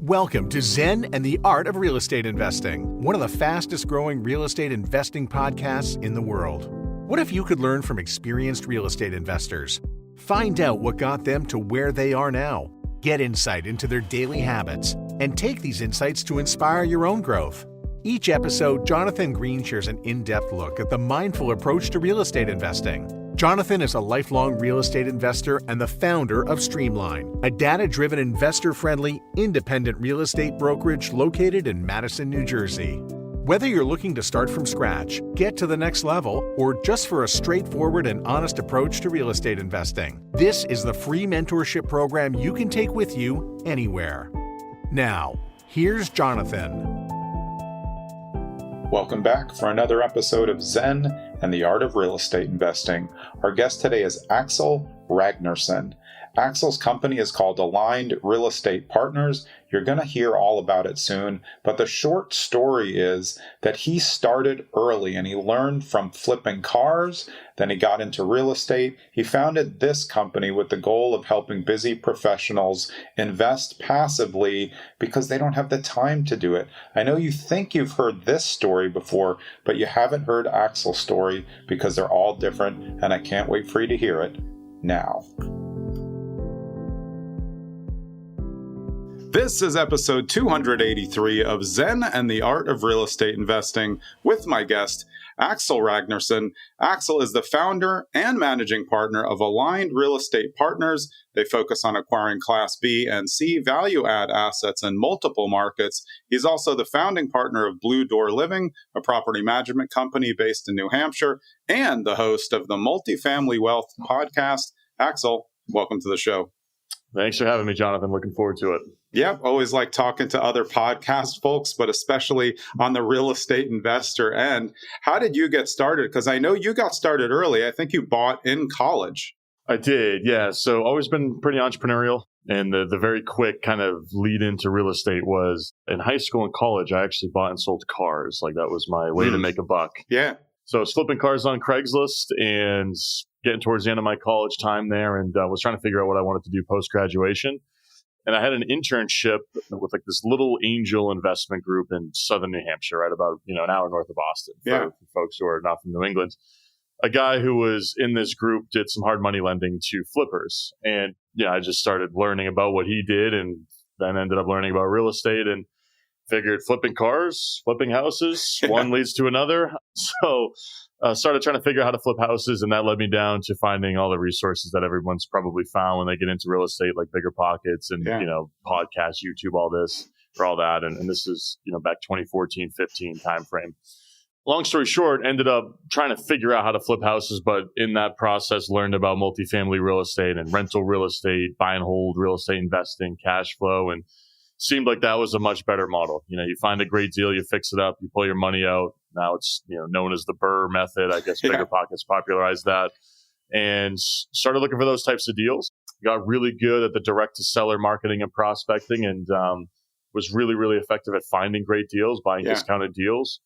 Welcome to Zen and the Art of Real Estate Investing, one of the fastest growing real estate investing podcasts in the world. What if you could learn from experienced real estate investors? Find out what got them to where they are now. Get insight into their daily habits and take these insights to inspire your own growth. Each episode, Jonathan Green shares an in-depth look at the mindful approach to real estate investing. Jonathan is a lifelong real estate investor and the founder of Streamline, a data-driven, investor-friendly, independent real estate brokerage located in Madison, New Jersey. Whether you're looking to start from scratch, get to the next level, or just for a straightforward and honest approach to real estate investing, this is the free mentorship program you can take with you anywhere. Now, here's Jonathan. Welcome back for another episode of Zen and the Art of Real Estate Investing. Our guest today is Axel Ragnarsson. Axel's company is called Aligned Real Estate Partners. You're going to hear all about it soon, but the short story is that he started early and he learned from flipping cars. Then he got into real estate. He founded this company with the goal of helping busy professionals invest passively because they don't have the time to do it. I know you think you've heard this story before, but you haven't heard Axel's story because they're all different, and I can't wait for you to hear it now. This is episode 283 of Zen and the Art of Real Estate Investing with my guest, Axel Ragnarsson. Axel is the founder and managing partner of Aligned Real Estate Partners. They focus on acquiring Class B and C value-add assets in multiple markets. He's also the founding partner of Blue Door Living, a property management company based in New Hampshire, and the host of the Multifamily Wealth podcast. Axel, welcome to the show. Thanks for having me, Jonathan. Looking forward to it. Yep, always like talking to other podcast folks, but especially on the real estate investor end. How did you get started? Because I know you got started early. I think you bought in college. I did, yeah. So always been pretty entrepreneurial. And the very quick kind of lead into real estate was in high school and college, I actually bought and sold cars. Like that was my way to make a buck. Yeah. So I was flipping cars on Craigslist and getting towards the end of my college time there and was trying to figure out what I wanted to do post-graduation. And I had an internship with like this little angel investment group in southern New Hampshire, right about, an hour north of Boston for folks who are not from New England. A guy who was in this group did some hard money lending to flippers. And I just started learning about what he did and then ended up learning about real estate and figured flipping cars, flipping houses, one leads to another. So started trying to figure out how to flip houses, and that led me down to finding all the resources that everyone's probably found when they get into real estate, like Bigger Pockets and, podcasts, YouTube, all this, for all that. And this is, back 2014, 15 timeframe. Long story short, ended up trying to figure out how to flip houses, but in that process, learned about multifamily real estate and rental real estate, buy and hold real estate investing, cash flow, and seemed like that was a much better model. You find a great deal, you fix it up, you pull your money out. Now it's known as the Burr method. I guess Bigger Pockets popularized that, and started looking for those types of deals. Got really good at the direct to seller marketing and prospecting, and was really, really effective at finding great deals, buying discounted deals.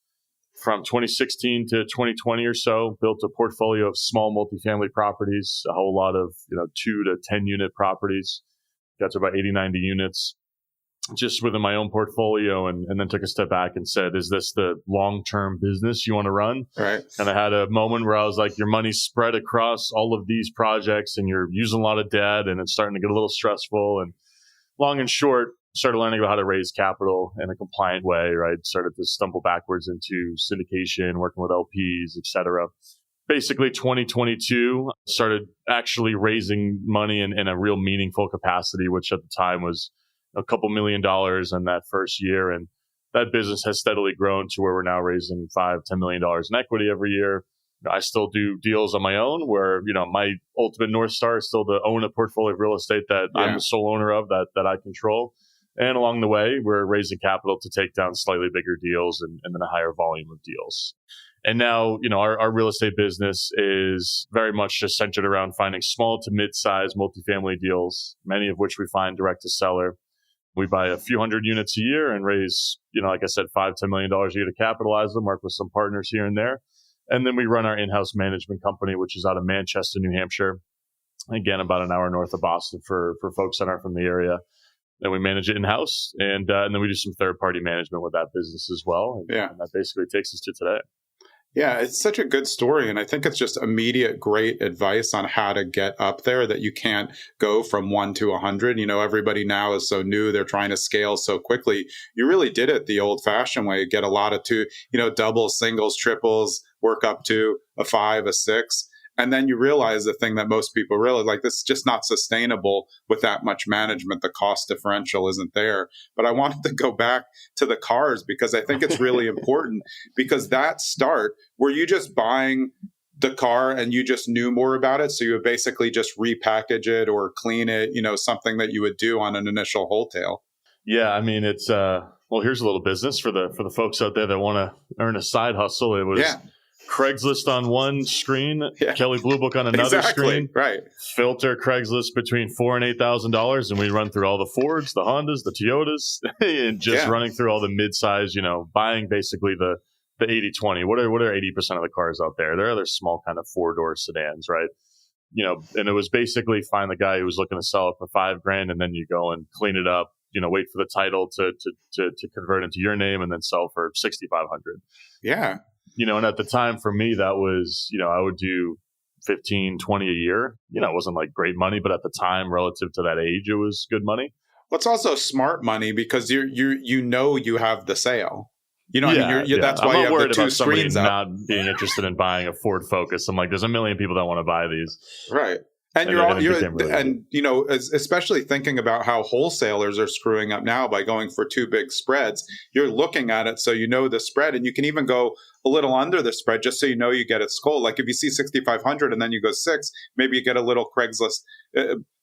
From 2016 to 2020 or so, built a portfolio of small multifamily properties, a whole lot of 2 to 10 unit properties. Got to about 80, 90 units. Just within my own portfolio, and then took a step back and said, is this the long-term business you want to run? Right. And I had a moment where I was like, your money's spread across all of these projects and you're using a lot of debt and it's starting to get a little stressful. And long and short, started learning about how to raise capital in a compliant way, right? Started to stumble backwards into syndication, working with LPs, et cetera. Basically, 2022, started actually raising money in a real meaningful capacity, which at the time was a couple $1 million in that first year. And that business has steadily grown to where we're now raising $5-10 million in equity every year. I still do deals on my own where, my ultimate North Star is still to own a portfolio of real estate that I'm the sole owner of, that I control. And along the way, we're raising capital to take down slightly bigger deals and then a higher volume of deals. And now, our real estate business is very much just centered around finding small to mid-sized multifamily deals, many of which we find direct to seller. We buy a few hundred units a year and raise, like I said, $5-10 million a year to capitalize them, work with some partners here and there. And then we run our in-house management company, which is out of Manchester, New Hampshire. Again, about an hour north of Boston for folks that aren't from the area. and we manage it in-house. And then we do some third-party management with that business as well. And that basically takes us to today. Yeah, it's such a good story. And I think it's just immediate great advice on how to get up there, that you can't go from 1 to 100. Everybody now is so new. They're trying to scale so quickly. You really did it the old fashioned way. Get a lot of doubles, singles, triples, work up to a 5, a 6. And then you realize the thing that most people realize, like, this is just not sustainable with that much management. The cost differential isn't there. But I wanted to go back to the cars because I think it's really important, because that start, were you just buying the car and you just knew more about it? So you would basically just repackage it or clean it, something that you would do on an initial wholesale. Yeah. I mean, it's, well, here's a little business for the folks out there that want to earn a side hustle. It was Craigslist on one screen, Kelley Blue Book on another screen. Right. Filter Craigslist between $4,000 and $8,000, and we run through all the Fords, the Hondas, the Toyotas, and just running through all the mid-size. Buying basically the 80-20. What are 80% of the cars out there? There are other small kind of 4-door sedans, right? And it was basically find the guy who was looking to sell it for $5,000, and then you go and clean it up. Wait for the title to convert into your name, and then sell for $6,500. Yeah. And at the time for me, that was, I would do 15, 20 a year. It wasn't like great money, but at the time, relative to that age, it was good money. Well, it's also smart money because you have the sale. That's why you have the 2 screens up. Not being interested in buying a Ford Focus. I'm like, there's a million people that want to buy these. Right. And especially thinking about how wholesalers are screwing up now by going for 2 big spreads. You're looking at it so you know the spread, and you can even go a little under the spread just so you know you get it sold. Like if you see 6,500 and then you go 6, maybe you get a little Craigslist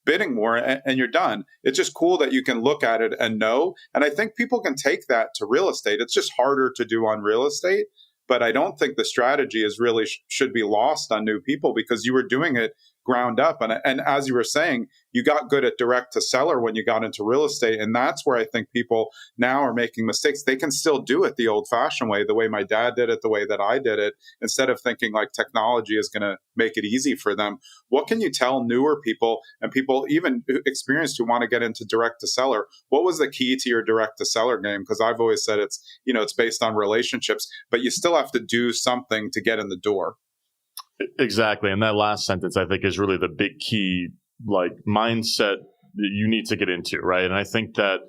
bidding more, and you're done. It's just cool that you can look at it and know. And I think people can take that to real estate. It's just harder to do on real estate. But I don't think the strategy is really should be lost on new people, because you were doing it ground up. And as you were saying, you got good at direct to seller when you got into real estate. And that's where I think people now are making mistakes. They can still do it the old fashioned way, the way my dad did it, the way that I did it, instead of thinking like technology is going to make it easy for them. What can you tell newer people and people even experienced who want to get into direct to seller? What was the key to your direct to seller game? Because I've always said it's based on relationships, but you still have to do something to get in the door. Exactly. And that last sentence, I think, is really the big key, like, mindset that you need to get into, right? And I think that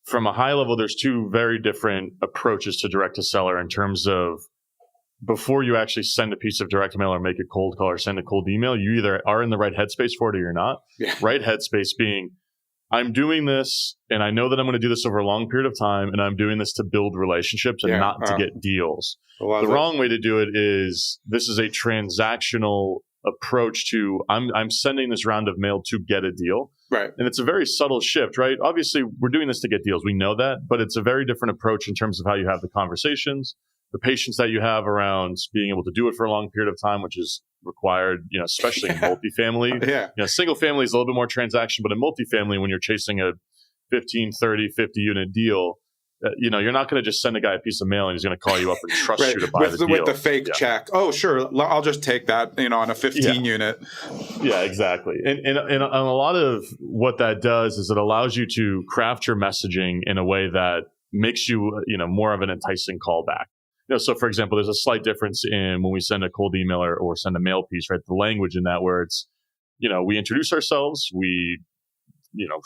from a high level, there's 2 very different approaches to direct to seller in terms of before you actually send a piece of direct mail or make a cold call or send a cold email, you either are in the right headspace for it or you're not. Yeah. Right headspace being, I'm doing this and I know that I'm going to do this over a long period of time, and I'm doing this to build relationships and not to get deals. The wrong way to do it is, this is a transactional approach to, I'm sending this round of mail to get a deal. Right. And it's a very subtle shift, right? Obviously, we're doing this to get deals. We know that, but it's a very different approach in terms of how you have the conversations, the patience that you have around being able to do it for a long period of time, which is required, especially in multifamily. Single family is a little bit more transaction, but in multifamily, when you're chasing a 15, 30, 50 unit deal, you're not going to just send a guy a piece of mail and he's going to call you up and trust you to buy the deal. With the fake check. Oh, sure. I'll just take that, on a 15 unit. Yeah, exactly. And a lot of what that does is it allows you to craft your messaging in a way that makes you, more of an enticing callback. So for example, there's a slight difference in when we send a cold email or send a mail piece, right? The language in that, where it's, we introduce ourselves, we,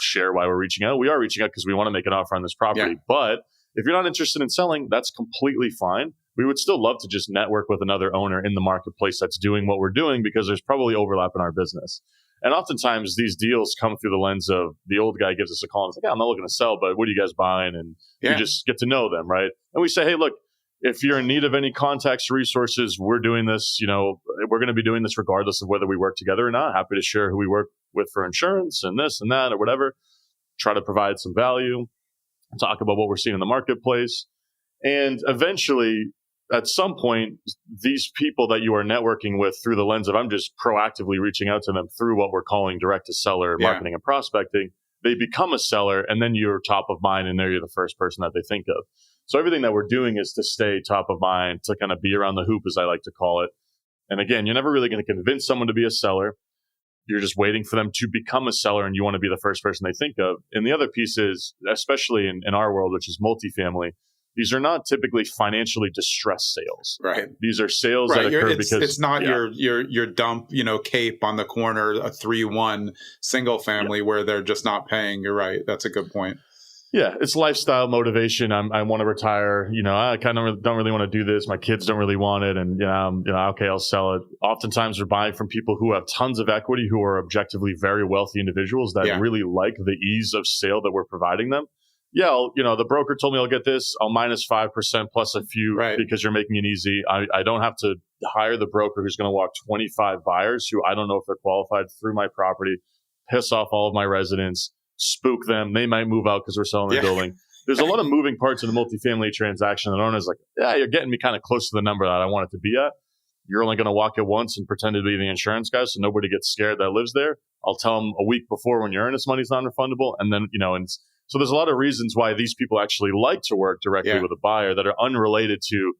share why we're reaching out. We are reaching out because we want to make an offer on this property. Yeah. But if you're not interested in selling, that's completely fine. We would still love to just network with another owner in the marketplace that's doing what we're doing, because there's probably overlap in our business. And oftentimes these deals come through the lens of the old guy gives us a call and it's like, I'm not looking to sell, but what are you guys buying? And we just get to know them, right? And we say, hey, look, if you're in need of any contacts, resources, we're doing this, we're going to be doing this regardless of whether we work together or not. Happy to share who we work with for insurance and this and that or whatever. Try to provide some value, talk about what we're seeing in the marketplace. And eventually, at some point, these people that you are networking with through the lens of, I'm just proactively reaching out to them through what we're calling direct to seller marketing and prospecting, they become a seller, and then you're top of mind, and you're the first person that they think of. So everything that we're doing is to stay top of mind, to kind of be around the hoop, as I like to call it. And again, you're never really going to convince someone to be a seller. you're just waiting for them to become a seller and you want to be the first person they think of. And the other piece is, especially in our world, which is multifamily, these are not typically financially distressed sales. Right. These are sales that occur because it's not your dump, cape on the corner, a 3-1 single family where they're just not paying. You're right. That's a good point. Yeah, it's lifestyle motivation. I want to retire. I kind of don't really want to do this. My kids don't really want it, and okay, I'll sell it. Oftentimes, we're buying from people who have tons of equity, who are objectively very wealthy individuals that really like the ease of sale that we're providing them. Yeah, the broker told me I'll get this. I'll minus 5% plus a few because you're making it easy. I don't have to hire the broker who's going to walk 25 buyers who I don't know if they're qualified through my property, piss off all of my residents, spook them. They might move out because we're selling the building. There's a lot of moving parts in the multifamily transaction. The owner's like, yeah, you're getting me kind of close to the number that I want it to be at. You're only going to walk it once and pretend to be the insurance guy so nobody gets scared that lives there. I'll tell them a week before when your earnest money's non-refundable. And then, so there's a lot of reasons why these people actually like to work directly with a buyer that are unrelated to,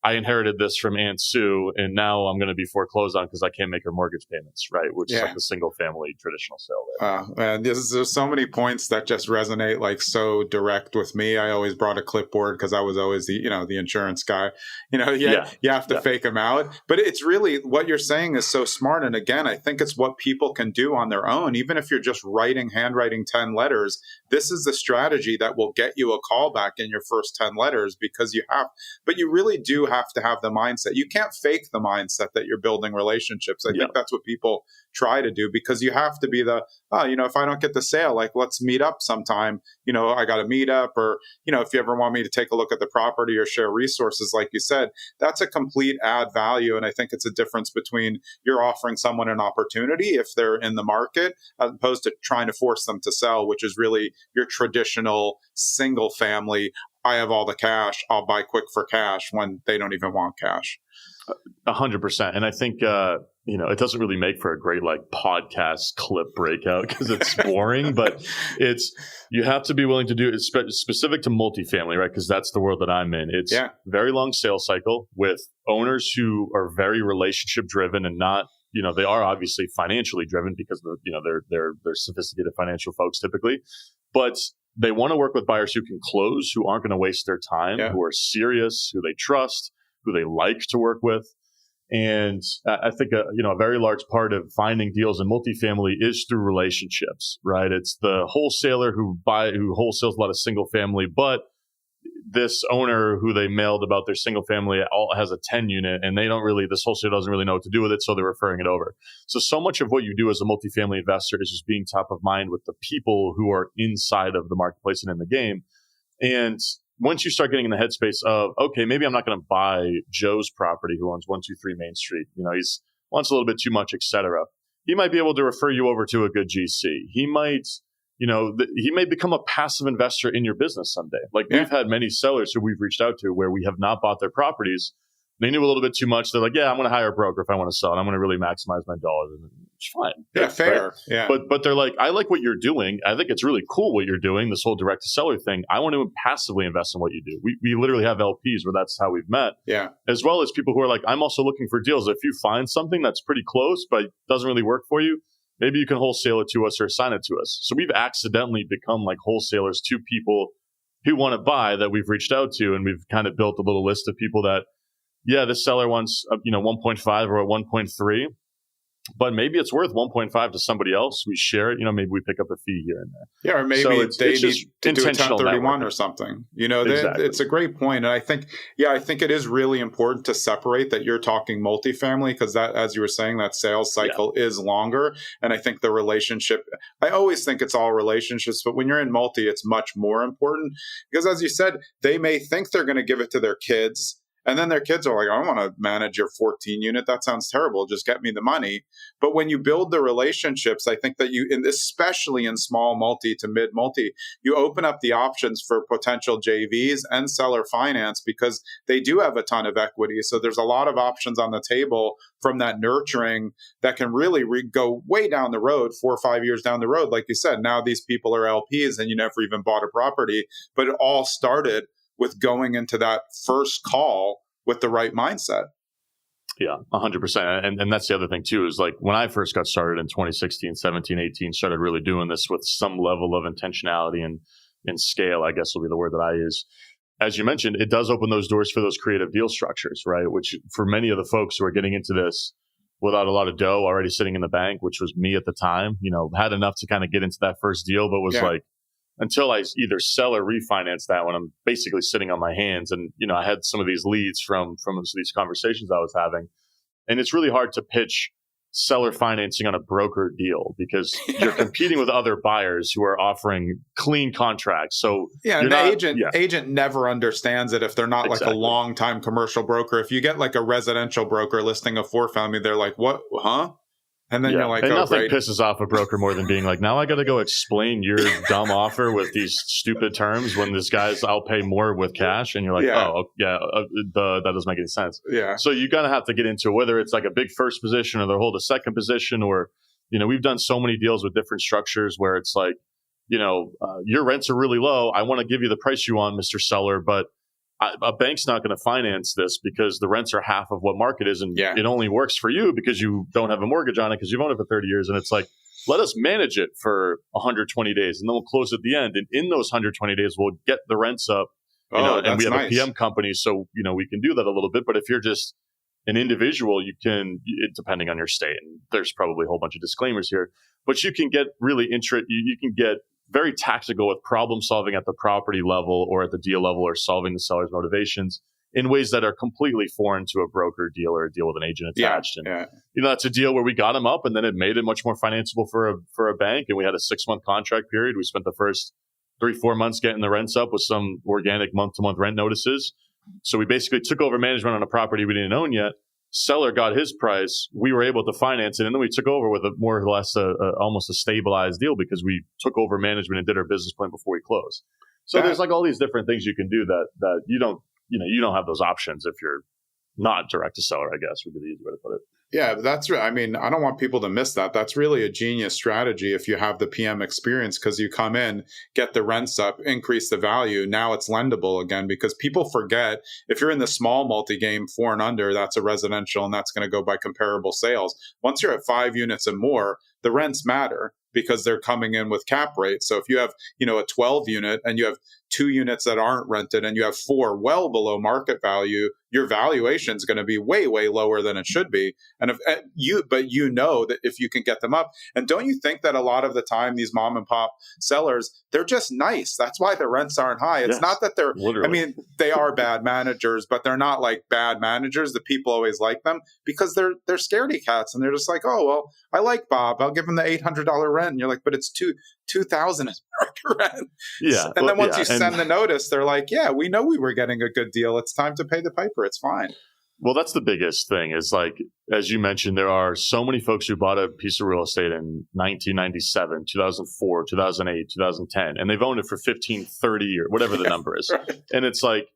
I inherited this from Aunt Sue, and now I'm going to be foreclosed on because I can't make her mortgage payments, right? Which is like the single family traditional sale there. Man, there's so many points that just resonate like so direct with me. I always brought a clipboard because I was always the insurance guy. You have to fake them out. But it's really what you're saying is so smart. And again, I think it's what people can do on their own. Even if you're just handwriting 10 letters, this is the strategy that will get you a call back in your first 10 letters because but you really do have to have the mindset. You can't fake the mindset that you're building relationships. I think that's what people try to do because you have to be if I don't get the sale, like let's meet up sometime, I got to meet up or, if you ever want me to take a look at the property or share resources, like you said, that's a complete add value. And I think it's a difference between you're offering someone an opportunity if they're in the market as opposed to trying to force them to sell, which is really your traditional single family. I have all the cash. I'll buy quick for cash when they don't even want cash. 100%. And I think, it doesn't really make for a great podcast clip breakout because it's boring, but you have to be willing to do it. It's specific to multifamily, right? Because that's the world that I'm in. It's very long sales cycle with owners who are very relationship driven and not, they are obviously financially driven because they're sophisticated financial folks typically, but they want to work with buyers who can close, who aren't going to waste their time, who are serious, who they trust, who they like to work with. And I think a very large part of finding deals in multifamily is through relationships, right? It's the wholesaler who wholesales a lot of single family, but this owner who they mailed about their single family has a 10 unit and this wholesaler doesn't really know what to do with it. So they're referring it over. So much of what you do as a multifamily investor is just being top of mind with the people who are inside of the marketplace and in the game. And once you start getting in the headspace of, okay, maybe I'm not going to buy Joe's property who owns 123 Main Street. He's wants a little bit too much, et cetera. He might be able to refer you over to a good GC. He might, he may become a passive investor in your business someday. We've had many sellers who we've reached out to where we have not bought their properties. They knew a little bit too much. They're like, yeah, I'm going to hire a broker if I want to sell it. I'm going to really maximize my dollars. It's fine. Yeah, fair. Right? Yeah. But they're like, I like what you're doing. I think it's really cool what you're doing, this whole direct to seller thing. I want to passively invest in what you do. We literally have LPs where that's how we've met. Yeah. As well as people who are like, I'm also looking for deals. If you find something that's pretty close but doesn't really work for you, maybe you can wholesale it to us or assign it to us. So we've accidentally become like wholesalers to people who want to buy that we've reached out to, and we've kind of built a little list of people that, this seller wants 1.5 or 1.3, but maybe it's worth 1.5 to somebody else. We share it. Maybe we pick up a fee here and there. Yeah, or maybe they need to do a 1031 or something. Exactly. It's a great point. And I think it is really important to separate that you're talking multifamily because that, as you were saying, that sales cycle is longer. And I think the relationship, I always think it's all relationships, but when you're in multi, it's much more important because as you said, they may think they're going to give it to their kids. And then their kids are like, I don't want to manage your 14 unit. That sounds terrible. Just get me the money. But when you build the relationships, I think that especially in small multi to mid multi, you open up the options for potential JVs and seller finance because they do have a ton of equity. So there's a lot of options on the table from that nurturing that can really go way down the road, 4 or 5 years down the road. Like you said, now these people are LPs and you never even bought a property, but it all started with going into that first call with the right mindset. Yeah, 100%. And that's the other thing too, is like when I first got started in 2016, 17, 18, started really doing this with some level of intentionality and scale, I guess will be the word that I use. As you mentioned, it does open those doors for those creative deal structures, right? Which for many of the folks who are getting into this without a lot of dough already sitting in the bank, which was me at the time, had enough to kind of get into that first deal, but was like, until I either sell or refinance that when I'm basically sitting on my hands. And, I had some of these leads from these conversations I was having. And it's really hard to pitch seller financing on a broker deal because you're competing with other buyers who are offering clean contracts. So the agent never understands it if they're not like a long-time commercial broker. If you get like a residential broker listing a 4-family, they're like, what, huh? And then you're like, and nothing pisses off a broker more than being like, now I got to go explain your dumb offer with these stupid terms when this guy's, I'll pay more with cash. And you're like, that doesn't make any sense. Yeah. So you're going to have to get into whether it's like a big first position or they'll hold a second position or, we've done so many deals with different structures where it's like, your rents are really low. I want to give you the price you want, Mr. Seller, but a bank's not going to finance this because the rents are half of what market is. And it only works for you because you don't have a mortgage on it because you've owned it for 30 years. And it's like, let us manage it for 120 days and then we'll close at the end. And in those 120 days, we'll get the rents up, and we have a PM company. So, we can do that a little bit. But if you're just an individual, you can, depending on your state, and there's probably a whole bunch of disclaimers here, but you can get really you can get very tactical with problem solving at the property level or at the deal level or solving the seller's motivations in ways that are completely foreign to a broker deal or a deal with an agent attached. That's a deal where we got them up and then it made it much more financeable for a bank. And we had a 6-month contract period. We spent the first 3-4 months getting the rents up with some organic month-to-month rent notices. So we basically took over management on a property we didn't own yet. Seller got his price. We were able to finance it. And then we took over with a more or less almost a stabilized deal because we took over management and did our business plan before we closed. So there's like all these different things you can do that you don't have those options if you're not direct to seller, I guess would be the easy way to put it. Yeah, that's right. I mean, I don't want people to miss that. That's really a genius strategy if you have the PM experience, because you come in, get the rents up, increase the value. Now it's lendable again, because people forget if you're in the small multi-game 4 and under, that's a residential and that's going to go by comparable sales. Once you're at 5 units and more, the rents matter because they're coming in with cap rates. So if you have, a 12 unit and you have 2 units that aren't rented and you have 4 well below market value, your valuation is going to be way, way lower than it should be. And that if you can get them up. And don't you think that a lot of the time these mom and pop sellers, they're just nice. That's why the rents aren't high. It's not that they're, literally. They are bad managers, but they're not like bad managers. The people always like them because they're scaredy cats. And they're just like, oh, well, I like Bob. I'll give him the $800 rent. And you're like, but it's $2,000 as market rent. Yeah. And then once you send the notice, they're like, yeah, we know we were getting a good deal. It's time to pay the piper. It's fine. Well, that's the biggest thing is like, as you mentioned, there are so many folks who bought a piece of real estate in 1997, 2004, 2008, 2010, and they've owned it for 15, 30 years, whatever the number is. Right. And it's like,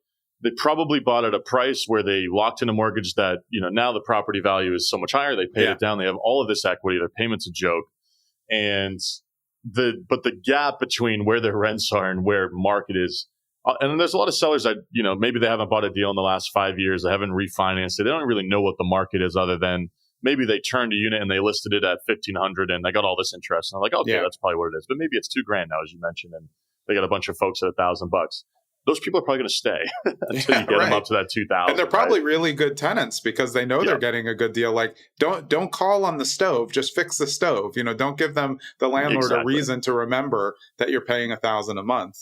they probably bought at a price where they locked in a mortgage that, now the property value is so much higher. They paid it down. They have all of this equity. Their payment's a joke. And but the gap between where their rents are and where market is, and there's a lot of sellers that, maybe they haven't bought a deal in the last 5 years. They haven't refinanced it. They don't really know what the market is other than maybe they turned a unit and they listed it at $1,500 and they got all this interest. And they're like, okay, that's probably what it is. But maybe it's $2,000 now, as you mentioned, and they got a bunch of folks at $1,000. Those people are probably going to stay until you get them up to that 2,000. And they're probably really good tenants because they know they're getting a good deal. Like, don't call on the stove, just fix the stove. Don't give them, the landlord, a reason to remember that you're paying $1,000 a month.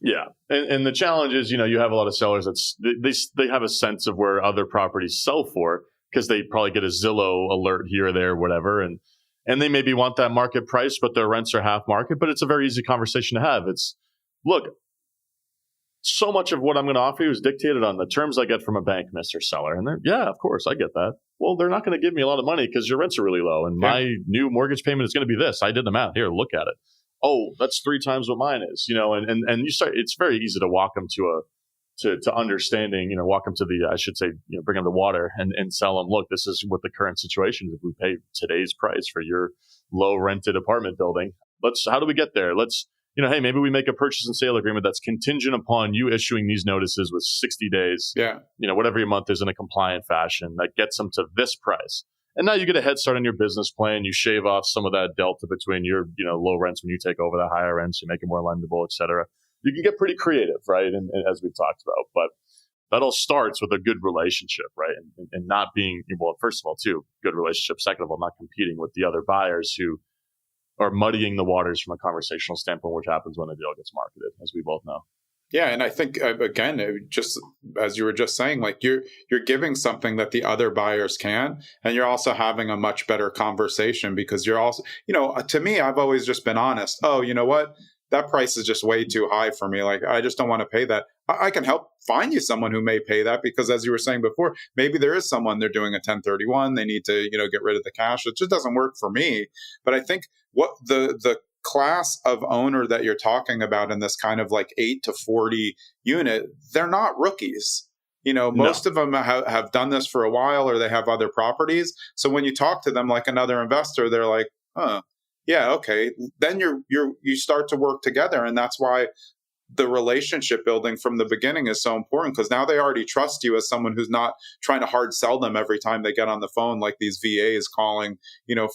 Yeah. And the challenge is, you have a lot of sellers they have a sense of where other properties sell for because they probably get a Zillow alert here or there, or whatever. And they maybe want that market price, but their rents are half market. But it's a very easy conversation to have. It's, look, so much of what I'm going to offer you is dictated on the terms I get from a bank, Mr. Seller. And of course, I get that. Well, they're not going to give me a lot of money because your rents are really low. And my new mortgage payment is going to be this. I did them out. Here, look at it. Oh, that's 3 times what mine is, and you start, it's very easy to walk them to understanding, walk them to the, I should say, bring them to water and sell them, look, this is what the current situation is. If we pay today's price for your low rented apartment building, how do we get there? hey, maybe we make a purchase and sale agreement that's contingent upon you issuing these notices with 60 days, whatever your month is in a compliant fashion that gets them to this price. And now you get a head start on your business plan. You shave off some of that delta between your, low rents when you take over the higher rents, you make it more lendable, et cetera. You can get pretty creative, right? And as we've talked about, but that all starts with a good relationship, right? And not being, well, first of all, too, good relationship. Second of all, not competing with the other buyers who are muddying the waters from a conversational standpoint, which happens when a deal gets marketed, as we both know. Yeah, and I think again, just as you were just saying, like you're giving something that the other buyers can, and you're also having a much better conversation because you're also, to me, I've always just been honest. Oh, you know what? That price is just way too high for me. Like, I just don't want to pay that. I can help find you someone who may pay that because, as you were saying before, maybe there is someone they're doing a 1031. They need to, get rid of the cash. It just doesn't work for me. But I think what the class of owner that you're talking about in this kind of like 8 to 40 unit, they're not rookies. Most of them have done this for a while, or they have other properties. So when you talk to them like another investor, they're like, yeah, okay. Then you start to work together. And that's why the relationship building from the beginning is so important, because now they already trust you as someone who's not trying to hard sell them every time they get on the phone, like these VAs calling,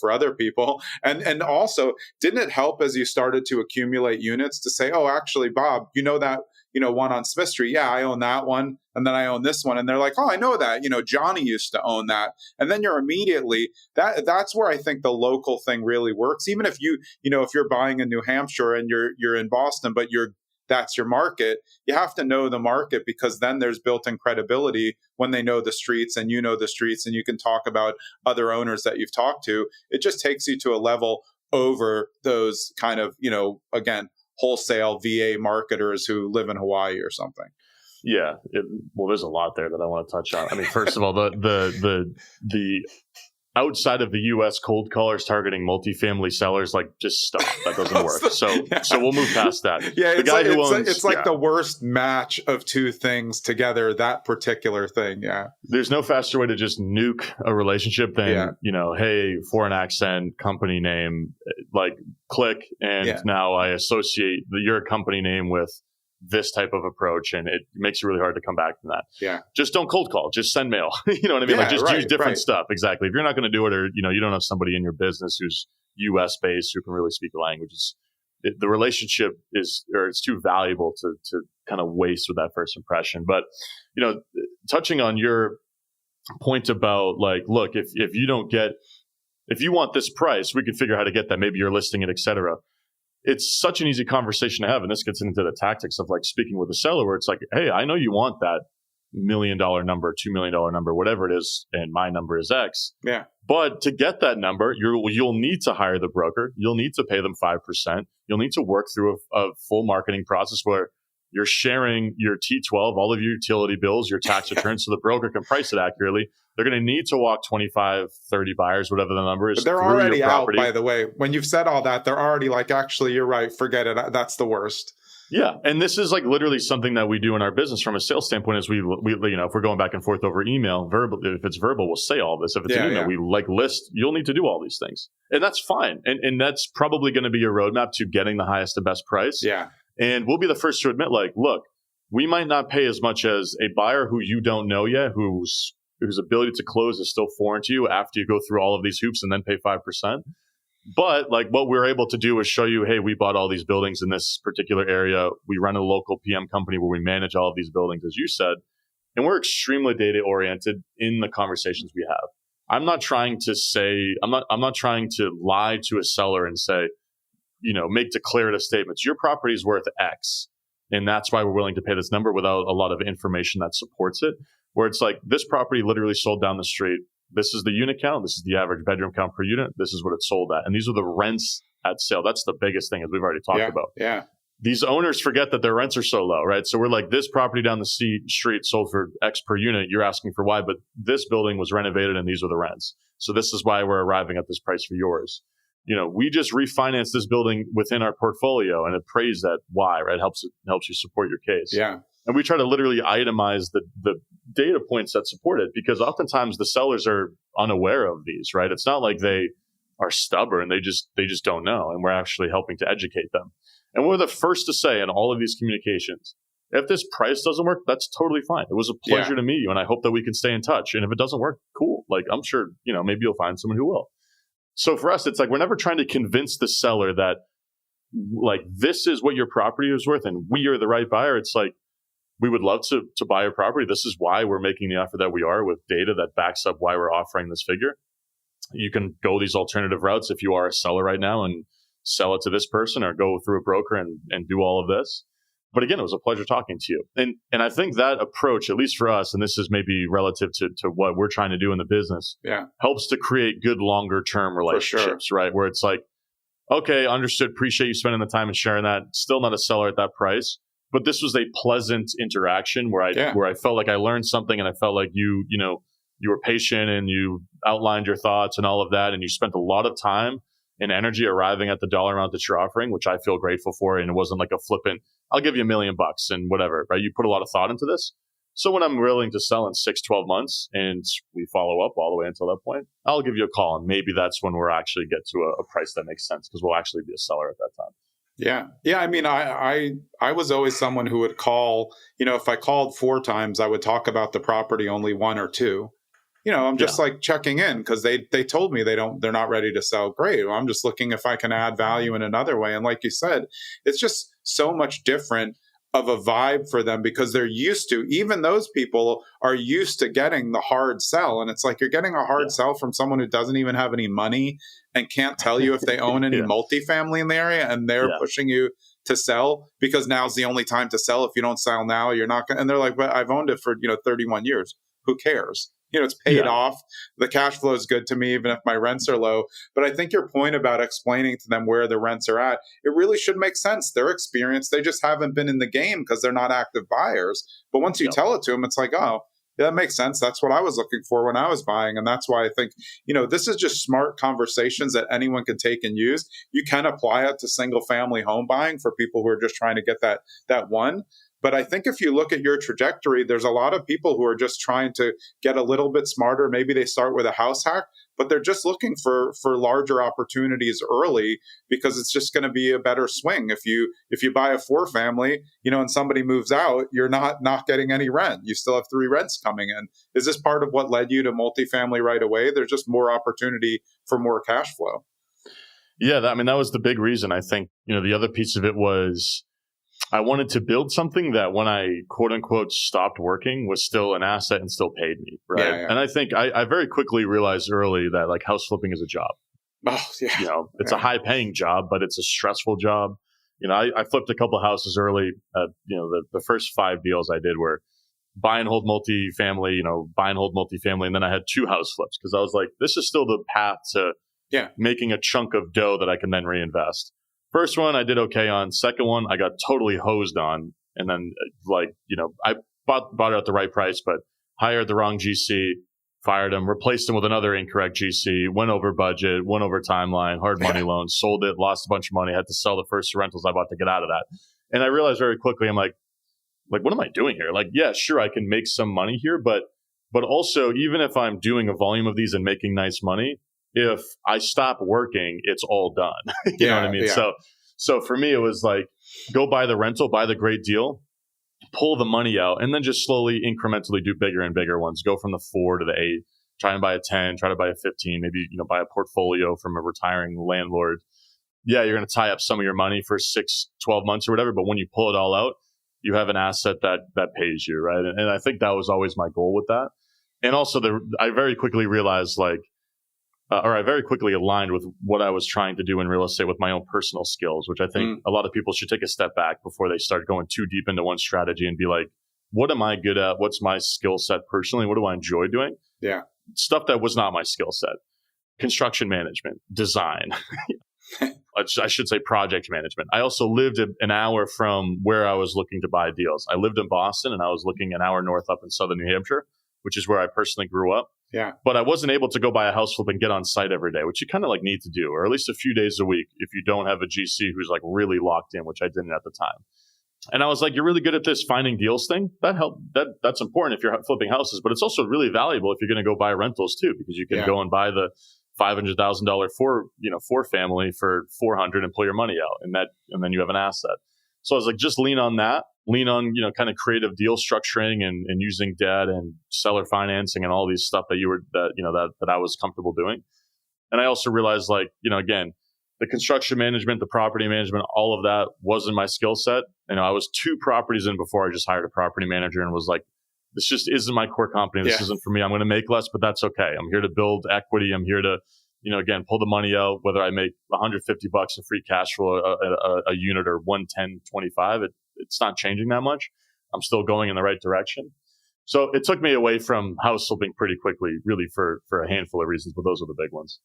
for other people. And also, didn't it help as you started to accumulate units to say, oh, actually, Bob, that, one on Smith Street. Yeah, I own that one. And then I own this one. And they're like, oh, I know that, Johnny used to own that. And then you're immediately, that's where I think the local thing really works. Even if if you're buying in New Hampshire and you're in Boston, but that's your market, you have to know the market, because then there's built-in credibility when they know the streets and the streets, and you can talk about other owners that you've talked to. It just takes you to a level over those kind of, again, wholesale VA marketers who live in Hawaii or something. Yeah. Well, there's a lot there that I want to touch on. I mean, first of all, the outside of the U.S. cold callers targeting multifamily sellers, like, just stop. That doesn't work. So we'll move past that. Yeah, it's like the worst match of two things together, that particular thing. Yeah. There's no faster way to just nuke a relationship than, hey, foreign accent, company name, like click. And now I associate your company name with this type of approach, and it makes it really hard to come back from that. Yeah. Just don't cold call. Just send mail. You know what I mean? Use different stuff. Exactly. If you're not going to do it, or, you don't have somebody in your business who's US based who can really speak the languages, the relationship it's too valuable to kind of waste with that first impression. But, touching on your point about, like, look, if you want this price, we can figure out how to get that. Maybe you're listing it, et cetera. It's such an easy conversation to have. And this gets into the tactics of, like, speaking with the seller, where it's like, hey, I know you want that $1 million number, $2 million number, whatever it is, and my number is X. Yeah. But to get that number, you'll need to hire the broker. You'll need to pay them 5%. You'll need to work through a full marketing process where you're sharing your T12, all of your utility bills, your tax returns, so the broker can price it accurately. They're going to need to walk 25, 30 buyers, whatever the number is. But they're already out, by the way. When you've said all that, they're already like, actually, you're right. Forget it. That's the worst. Yeah. And this is, like, literally something that we do in our business from a sales standpoint is we if we're going back and forth over email, if it's verbal, we'll say all this. If it's an email, we list, you'll need to do all these things. And that's fine. And that's probably going to be your roadmap to getting the highest and best price. Yeah. And we'll be the first to admit, like, look, we might not pay as much as a buyer who you don't know yet, whose ability to close is still foreign to you after you go through all of these hoops and then pay 5%. But, like, what we're able to do is show you, hey, we bought all these buildings in this particular area. We run a local PM company where we manage all of these buildings, as you said. And we're extremely data oriented in the conversations we have. I'm not trying to lie to a seller and say, make declarative statements. Your property is worth X, and that's why we're willing to pay this number, without a lot of information that supports it. Where it's like, this property literally sold down the street. This is the unit count. This is the average bedroom count per unit. This is what it sold at. And these are the rents at sale. That's the biggest thing, as we've already talked about. Yeah. These owners forget that their rents are so low, right? So we're like, this property down the street sold for X per unit. You're asking for Y, but this building was renovated and these are the rents. So this is why we're arriving at this price for yours. We just refinanced this building within our portfolio and appraised that Y, right? It helps you support your case. Yeah. And we try to literally itemize the data points that support it, because oftentimes the sellers are unaware of these, right? It's not like they are stubborn. They just don't know. And we're actually helping to educate them. And we're the first to say in all of these communications, if this price doesn't work, that's totally fine. It was a pleasure to meet you. And I hope that we can stay in touch. And if it doesn't work, cool. Like, I'm sure, maybe you'll find someone who will. So for us, it's like, we're never trying to convince the seller that like, this is what your property is worth and we are the right buyer. It's like, we would love to buy your property. This is why we're making the offer that we are, with data that backs up why we're offering this figure. You can go these alternative routes if you are a seller right now and sell it to this person, or go through a broker and do all of this. But again, it was a pleasure talking to you. And I think that approach, at least for us, and this is maybe relative to what we're trying to do in the business, helps to create good longer term relationships, right? Where it's like, okay, understood, appreciate you spending the time and sharing that. Still not a seller at that price. But this was a pleasant interaction where I felt like I learned something, and I felt like you were patient and you outlined your thoughts and all of that. And you spent a lot of time and energy arriving at the dollar amount that you're offering, which I feel grateful for. And it wasn't like a flippant, I'll give you $1 million and whatever, right? You put a lot of thought into this. So when I'm willing to sell in 6-12 months and we follow up all the way until that point, I'll give you a call. And maybe that's when we'll actually get to a price that makes sense, because we'll actually be a seller at that time. Yeah. I mean, I was always someone who would call, if I called 4 times, I would talk about the property only 1 or 2. I'm just like checking in, because they told me they're not ready to sell. Great. Well, I'm just looking if I can add value in another way. And like you said, it's just so much different of a vibe for them, because they're used to, even those people are used to getting the hard sell. And it's like, you're getting a hard sell from someone who doesn't even have any money and can't tell you if they own any multifamily in the area, and they're pushing you to sell because now's the only time to sell. If you don't sell now, you're not going to. And they're like, but I've owned it for 31 years. Who cares? It's paid off. The cash flow is good to me, even if my rents are low. But I think your point about explaining to them where the rents are at, it really should make sense. They're experienced. They just haven't been in the game because they're not active buyers. But once you tell it to them, it's like, oh, yeah, that makes sense. That's what I was looking for when I was buying. And that's why I think, this is just smart conversations that anyone can take and use. You can apply it to single family home buying for people who are just trying to get that one. But I think if you look at your trajectory, there's a lot of people who are just trying to get a little bit smarter. Maybe they start with a house hack, but they're just looking for larger opportunities early, because it's just going to be a better swing. If you buy a 4-family, and somebody moves out, you're not getting any rent. You still have 3 rents coming in. Is this part of what led you to multifamily right away? There's just more opportunity for more cash flow. Yeah, that was the big reason. I think, the other piece of it was, I wanted to build something that when I quote unquote stopped working was still an asset and still paid me. Right. Yeah. And I think I very quickly realized early that like house flipping is a job. Oh, yeah. It's a high paying job, but it's a stressful job. I flipped a couple of houses early. The first 5 deals I did were buy and hold multifamily, and then I had 2 house flips, because I was like, this is still the path to making a chunk of dough that I can then reinvest. First one I did okay on. Second one I got totally hosed on. And then I bought it at the right price, but hired the wrong GC, fired him, replaced him with another incorrect GC, went over budget, went over timeline, hard money loans, sold it, lost a bunch of money, had to sell the first rentals I bought to get out of that. And I realized very quickly, I'm like, what am I doing here? Like, yeah, sure, I can make some money here, but also, even if I'm doing a volume of these and making nice money, if I stop working, it's all done. You know what I mean? Yeah. So for me, it was like, go buy the rental, buy the great deal, pull the money out, and then just slowly, incrementally do bigger and bigger ones. Go from the 4 to the 8, try and buy a 10, try to buy a 15, maybe, buy a portfolio from a retiring landlord. Yeah, you're going to tie up some of your money for 6-12 months or whatever, but when you pull it all out, you have an asset that pays you, right? And I think that was always my goal with that. And also, I very quickly realized, I very quickly aligned with what I was trying to do in real estate with my own personal skills, which I think a lot of people should take a step back before they start going too deep into one strategy and be like, what am I good at? What's my skill set personally? What do I enjoy doing? Yeah. Stuff that was not my skill set. Construction management, design. I should say project management. I also lived an hour from where I was looking to buy deals. I lived in Boston, and I was looking an hour north up in southern New Hampshire, which is where I personally grew up. Yeah. But I wasn't able to go buy a house flip and get on site every day, which you kind of need to do, or at least a few days a week if you don't have a GC who's really locked in, which I didn't at the time. And I was like, you're really good at this finding deals thing. That's important if you're flipping houses, but it's also really valuable if you're going to go buy rentals too, because you can go and buy the $500,000 four family for 400 and pull your money out, and then you have an asset. So I was like, just lean on that, kind of creative deal structuring and using debt and seller financing and all these stuff that I was comfortable doing. And I also realized, like, again, the construction management, the property management, all of that wasn't my skill set. I was 2 properties in before I just hired a property manager and was like, this just isn't my core company. This isn't for me. I'm going to make less, but that's okay. I'm here to build equity. I'm here to, again, pull the money out, whether I make $150 in free cash flow a unit or 110.25. It's not changing that much. I'm still going in the right direction. So it took me away from house flipping pretty quickly, really for a handful of reasons, but those are the big ones.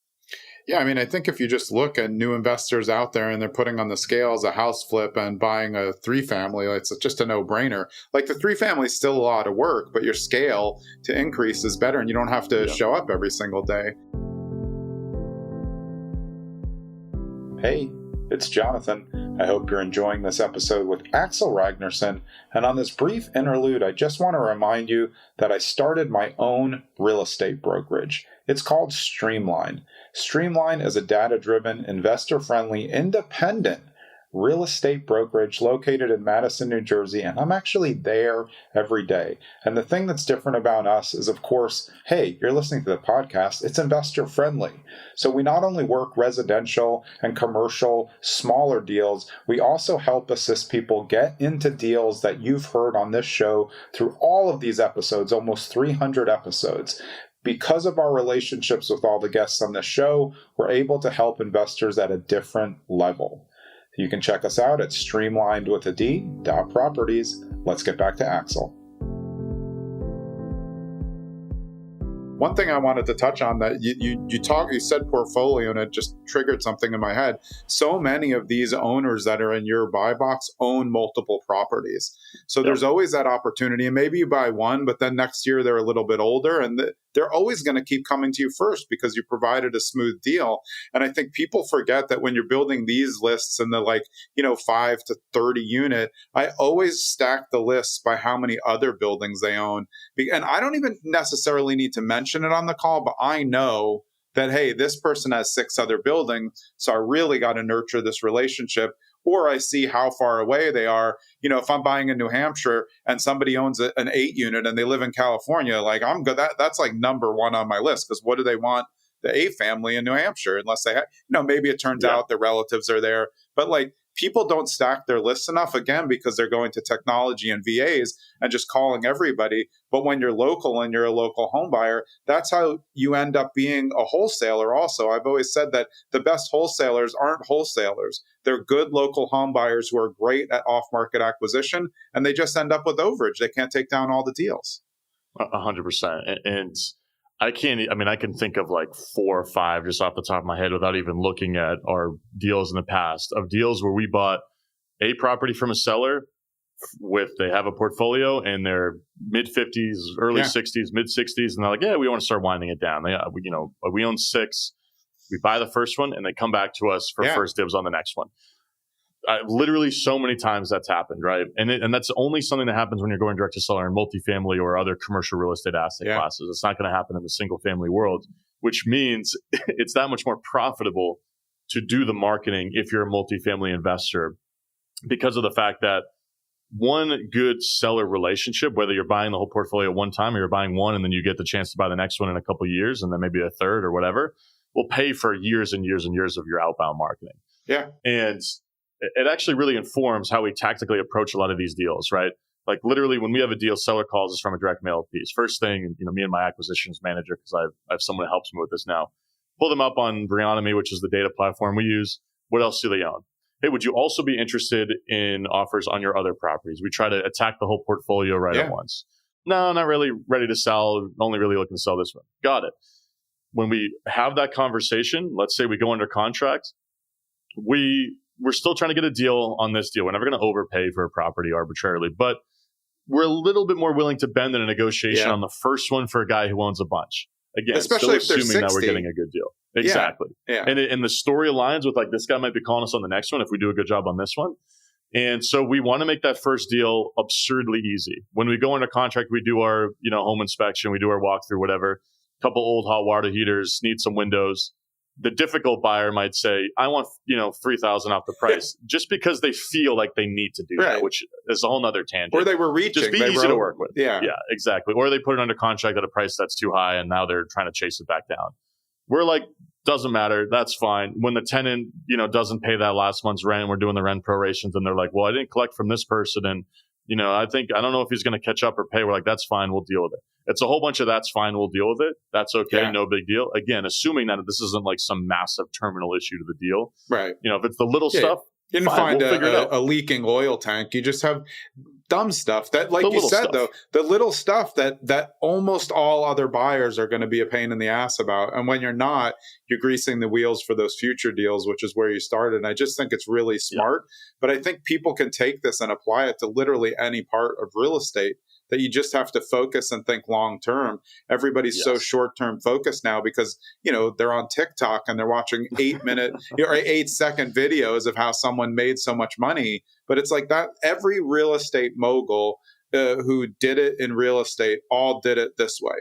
Yeah, I mean, I think if you just look at new investors out there and they're putting on the scales a house flip and buying a 3-family, it's just a no-brainer. Like, the 3-family is still a lot of work, but your scale to increase is better and you don't have to show up every single day. Hey, it's Jonathan. I hope you're enjoying this episode with Axel Ragnarsson. And on this brief interlude, I just want to remind you that I started my own real estate brokerage. It's called Streamline. Streamline is a data-driven, investor-friendly, independent real estate brokerage located in Madison, New Jersey, and I'm actually there every day. And the thing that's different about us is, of course, hey, you're listening to the podcast, it's investor-friendly. So we not only work residential and commercial, smaller deals, we also help assist people get into deals that you've heard on this show through all of these episodes, almost 300 episodes. Because of our relationships with all the guests on this show, we're able to help investors at a different level. You can check us out at streamlinedwithad.properties. Let's get back to Axel. One thing I wanted to touch on that you said portfolio, and it just triggered something in my head. So many of these owners that are in your buy box own multiple properties. So there's always that opportunity. And maybe you buy one, but then next year they're a little bit older and they're always going to keep coming to you first because you provided a smooth deal. And I think people forget that when you're building these lists in the 5 to 30 unit, I always stack the lists by how many other buildings they own. And I don't even necessarily need to mention it on the call, but I know that, hey, this person has 6 other buildings, so I really got to nurture this relationship. Or I see how far away they are. If I'm buying in New Hampshire and somebody owns an 8 unit and they live in California, I'm good. That's like number 1 on my list, because what do they want the 8 family in New Hampshire unless they maybe it turns out their relatives are there. But people don't stack their lists enough, again, because they're going to technology and VAs and just calling everybody. But when you're local and you're a local home buyer, that's how you end up being a wholesaler also. I've always said that the best wholesalers aren't wholesalers. They're good local home buyers who are great at off-market acquisition, and they just end up with overage. They can't take down all the deals. 100%. And I can think of 4 or 5 just off the top of my head without even looking at our deals in the past, of deals where we bought a property from a seller they have a portfolio and they're mid 50s, early 60s, mid 60s. And they're like, yeah, we want to start winding it down. We own 6. We buy the first one and they come back to us for first dibs on the next one. Literally so many times that's happened, right? And that's only something that happens when you're going direct to seller in multifamily or other commercial real estate asset classes. It's not going to happen in the single family world, which means it's that much more profitable to do the marketing if you're a multifamily investor, because of the fact that one good seller relationship, whether you're buying the whole portfolio at one time or you're buying one and then you get the chance to buy the next one in a couple of years and then maybe a third or whatever, will pay for years and years and years of your outbound marketing. Yeah. And it actually really informs how we tactically approach a lot of these deals, right? Literally when we have a deal, seller calls us from a direct mail piece. First thing, me and my acquisitions manager, because I have someone who helps me with this now, pull them up on Brianomy, which is the data platform we use. What else do they own? Hey, would you also be interested in offers on your other properties? We try to attack the whole portfolio right at once. No, not really ready to sell. Only really looking to sell this one. Got it. When we have that conversation, let's say we go under contract, we're still trying to get a deal on this deal. We're never going to overpay for a property arbitrarily, but we're a little bit more willing to bend in a negotiation on the first one for a guy who owns a bunch. Again, especially still if assuming they're 60. that we're getting a good deal. Exactly. Yeah. And the story aligns with this guy might be calling us on the next one if we do a good job on this one. And so we want to make that first deal absurdly easy. When we go under contract, we do our home inspection, we do our walkthrough, whatever. Couple old hot water heaters, need some windows. the difficult buyer might say, I want, $3,000 off the price just because they feel like they need to do that, which is a whole nother tangent. Or they were reaching. Just be easy to work with. Yeah, exactly. Or they put it under contract at a price that's too high and now they're trying to chase it back down. We're like, doesn't matter. That's fine. When the tenant, doesn't pay that last month's rent, we're doing the rent prorations and they're like, well, I didn't collect from this person. And, I don't know if he's going to catch up or pay. We're like, that's fine. We'll deal with it. It's a whole bunch of that's fine. We'll deal with it. That's okay. Yeah. No big deal. Again, assuming that this isn't like some massive terminal issue to the deal. Right. If it's the little stuff. You didn't find a leaking oil tank. You just have dumb stuff that, like you said, though, the little stuff that almost all other buyers are going to be a pain in the ass about. And when you're not, you're greasing the wheels for those future deals, which is where you started. And I just think it's really smart. Yeah. But I think people can take this and apply it to literally any part of real estate. That you just have to focus and think long term. Everybody's so short term focused now because they're on TikTok and they're watching 8-minute or 8-second videos of how someone made so much money. But it's like that. Every real estate mogul who did it in real estate all did it this way.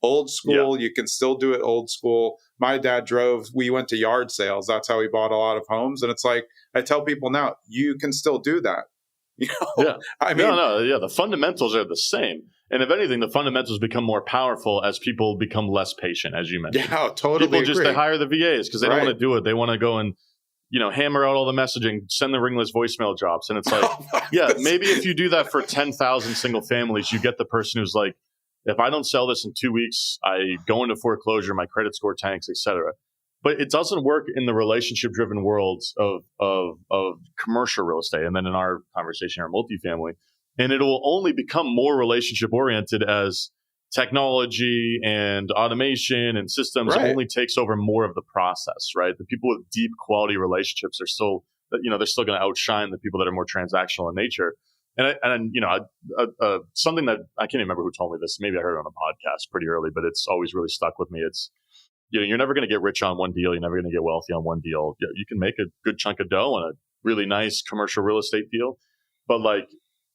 Old school. You can still do it old school. My dad we went to yard sales. That's how he bought a lot of homes. And it's like I tell people now, you can still do that. I mean, the fundamentals are the same. And if anything, the fundamentals become more powerful as people become less patient, as you mentioned. Yeah, totally. People they hire the VAs because they don't want to do it. They want to go and, hammer out all the messaging, send the ringless voicemail drops. And it's like, maybe if you do that for 10,000 single families, you get the person who's like, if I don't sell this in 2 weeks, I go into foreclosure, my credit score tanks, etc. But it doesn't work in the relationship-driven worlds of commercial real estate, and then in our conversation, our multifamily. And it will only become more relationship-oriented as technology and automation and systems only takes over more of the process, right? The people with deep quality relationships are still, they're still going to outshine the people that are more transactional in nature. And something that I can't even remember who told me this. Maybe I heard it on a podcast pretty early, but it's always really stuck with me. It's you're never going to get rich on one deal. You're never going to get wealthy on one deal. You can make a good chunk of dough on a really nice commercial real estate deal, but like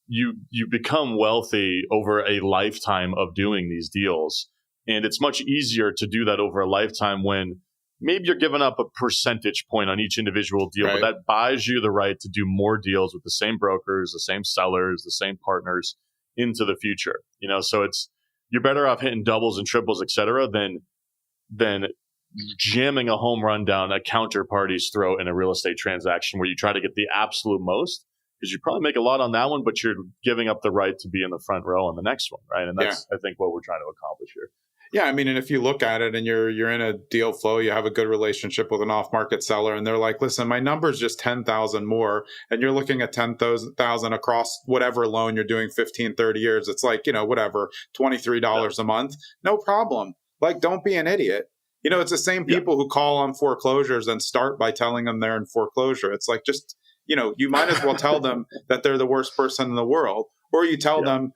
you become wealthy over a lifetime of doing these deals. And it's much easier to do that over a lifetime when maybe you're giving up a percentage point on each individual deal, but that buys you the right to do more deals with the same brokers, the same sellers, the same partners into the future. So you're better off hitting doubles and triples, et cetera, than jamming a home run down a counterparty's throat in a real estate transaction where you try to get the absolute most, because you probably make a lot on that one, but you're giving up the right to be in the front row on the next one, right? And that's, I think, what we're trying to accomplish here. Yeah, I mean, and if you look at it and you're in a deal flow, you have a good relationship with an off-market seller, and they're like, listen, my number's just 10,000 more, and you're looking at 10,000 across whatever loan you're doing 15, 30 years. It's like, whatever, $23 a month. No problem. Like, don't be an idiot. It's the same people who call on foreclosures and start by telling them they're in foreclosure. It's like, just, you might as well tell them that they're the worst person in the world. Or you tell them,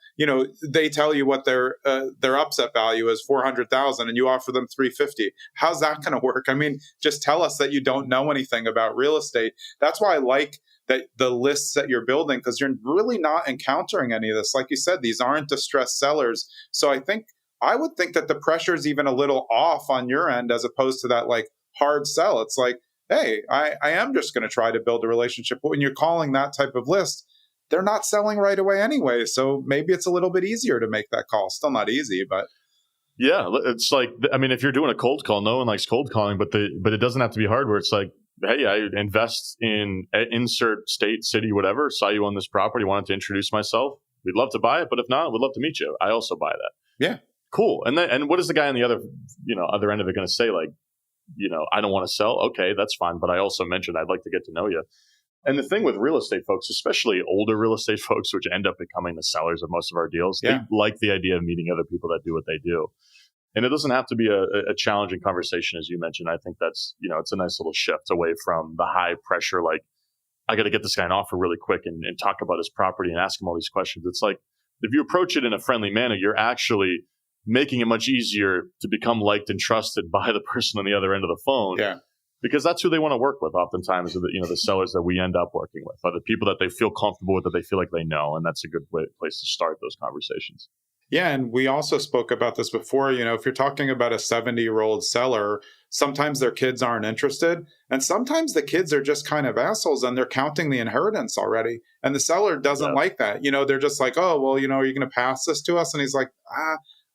they tell you what their upset value is, 400,000, and you offer them 350. How's that going to work? I mean, just tell us that you don't know anything about real estate. That's why I like that the lists that you're building, because you're really not encountering any of this. Like you said, these aren't distressed sellers. So I would think that the pressure is even a little off on your end as opposed to that like hard sell. It's like, hey, I am just going to try to build a relationship. But when you're calling that type of list, they're not selling right away anyway. So maybe it's a little bit easier to make that call. Still not easy, but. Yeah, it's like, I mean, if you're doing a cold call, no one likes cold calling, but it doesn't have to be hard where it's like, hey, I invest in insert state, city, whatever, saw you on this property, wanted to introduce myself. We'd love to buy it, but if not, we'd love to meet you. I also buy that. Yeah. Cool. And what is the guy on the other end of it going to say? Like, I don't want to sell. Okay, that's fine. But I also mentioned I'd like to get to know you. And the thing with real estate folks, especially older real estate folks, which end up becoming the sellers of most of our deals, they like the idea of meeting other people that do what they do. And it doesn't have to be a challenging conversation, as you mentioned. I think that's, it's a nice little shift away from the high pressure, like, I got to get this guy an offer really quick and talk about his property and ask him all these questions. It's like, if you approach it in a friendly manner, you're actually making it much easier to become liked and trusted by the person on the other end of the phone. Yeah. Because that's who they want to work with oftentimes, the sellers that we end up working with are the people that they feel comfortable with, that they feel like they know. And that's a good place to start those conversations. Yeah, and we also spoke about this before. If you're talking about a 70-year-old seller, sometimes their kids aren't interested. And sometimes the kids are just kind of assholes and they're counting the inheritance already. And the seller doesn't like that. They're just like, oh, well, are you going to pass this to us? And he's like,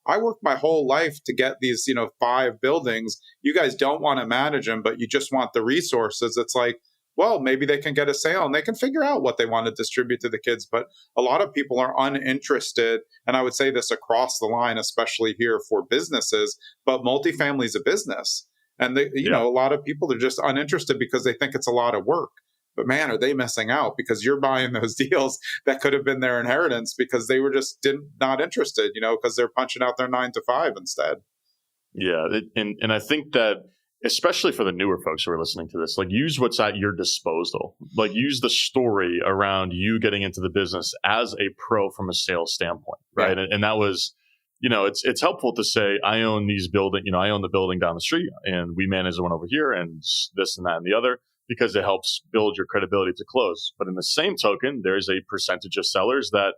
I worked my whole life to get these, 5 buildings. You guys don't want to manage them, but you just want the resources. It's like, well, maybe they can get a sale and they can figure out what they want to distribute to the kids. But a lot of people are uninterested. And I would say this across the line, especially here for businesses, but multifamily is a business. And a lot of people are just uninterested because they think it's a lot of work. But man, are they missing out, because you're buying those deals that could have been their inheritance because they were just not interested, because they're punching out their 9 to 5 instead. Yeah. And I think that, especially for the newer folks who are listening to this, like, use what's at your disposal. Like, use the story around you getting into the business as a pro from a sales standpoint, right? Yeah. And that was, it's helpful to say, I own these building, I own the building down the street, and we manage the one over here, and this and that and the other, because it helps build your credibility to close. But in the same token, there's a percentage of sellers that